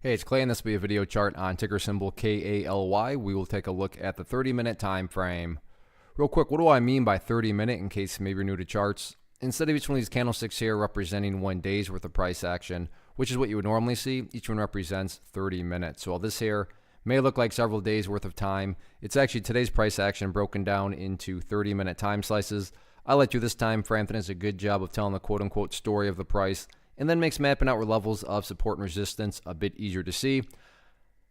Hey, it's Clay, and this will be a video chart on ticker symbol KALY. We will take a look at the 30-minute time frame. Real quick, what do I mean by 30-minute in case maybe you're new to charts? Instead of each one of these candlesticks here representing 1 day's worth of price action, which is what you would normally see, each one represents 30 minutes. So while this here may look like several days worth of time, it's actually today's price action broken down into 30-minute time slices. I let you this time frame that does a good job of telling the quote-unquote story of the price, and then makes mapping out levels of support and resistance a bit easier to see.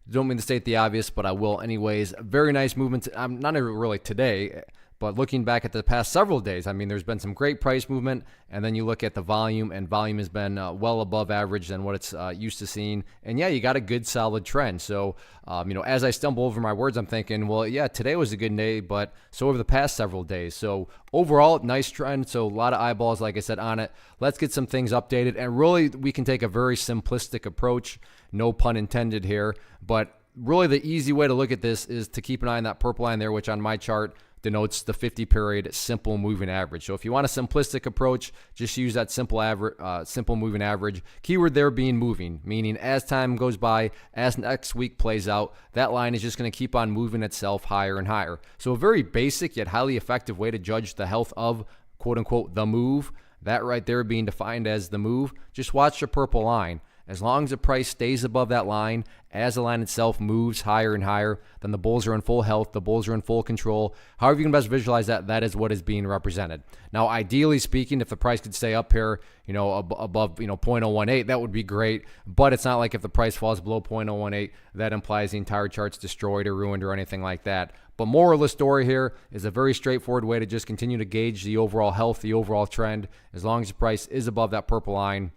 Don't mean to state the obvious, but I will anyways. Very nice movement. I'm not even really today, but looking back at the past several days, I mean, there's been some great price movement, and then you look at the volume, and volume has been well above average than what it's used to seeing. And yeah, you got a good solid trend. So, as I stumble over my words, I'm thinking, well, yeah, today was a good day, but so over the past several days. So overall, nice trend. So a lot of eyeballs, like I said, on it. Let's get some things updated, and really, we can take a very simplistic approach. No pun intended here, but really the easy way to look at this is to keep an eye on that purple line there, which on my chart denotes the 50-period simple moving average. So if you want a simplistic approach, just use that simple moving average. Keyword there being moving, meaning as time goes by, as next week plays out, that line is just going to keep on moving itself higher and higher. So a very basic yet highly effective way to judge the health of quote-unquote the move, that right there being defined as the move, just watch the purple line. As long as the price stays above that line, as the line itself moves higher and higher, then the bulls are in full health, the bulls are in full control. However you can best visualize that, that is what is being represented. Now, ideally speaking, if the price could stay up here, above, 0.018, that would be great. But it's not like if the price falls below 0.018, that implies the entire chart's destroyed or ruined or anything like that. But moral of the story here is a very straightforward way to just continue to gauge the overall health, the overall trend. As long as the price is above that purple line,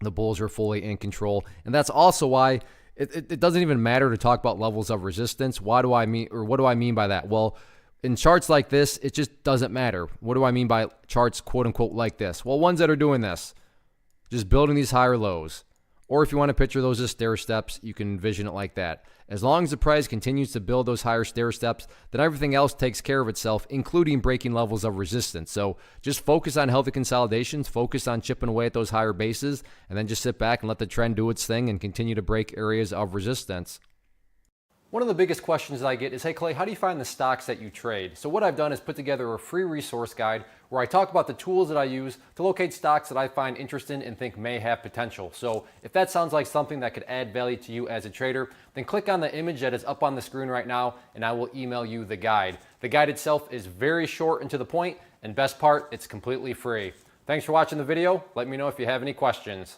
the bulls are fully in control. And that's also why it doesn't even matter to talk about levels of resistance. What do I mean by that? Well, in charts like this, it just doesn't matter. What do I mean by charts, quote unquote, like this? Well, ones that are doing this, just building these higher lows. Or if you want to picture those as stair steps, you can envision it like that. As long as the price continues to build those higher stair steps, then everything else takes care of itself, including breaking levels of resistance. So just focus on healthy consolidations, focus on chipping away at those higher bases, and then just sit back and let the trend do its thing and continue to break areas of resistance. One of the biggest questions that I get is, hey Clay, how do you find the stocks that you trade? So what I've done is put together a free resource guide where I talk about the tools that I use to locate stocks that I find interesting and think may have potential. So if that sounds like something that could add value to you as a trader, then click on the image that is up on the screen right now and I will email you the guide. The guide itself is very short and to the point, and best part, it's completely free. Thanks for watching the video. Let me know if you have any questions.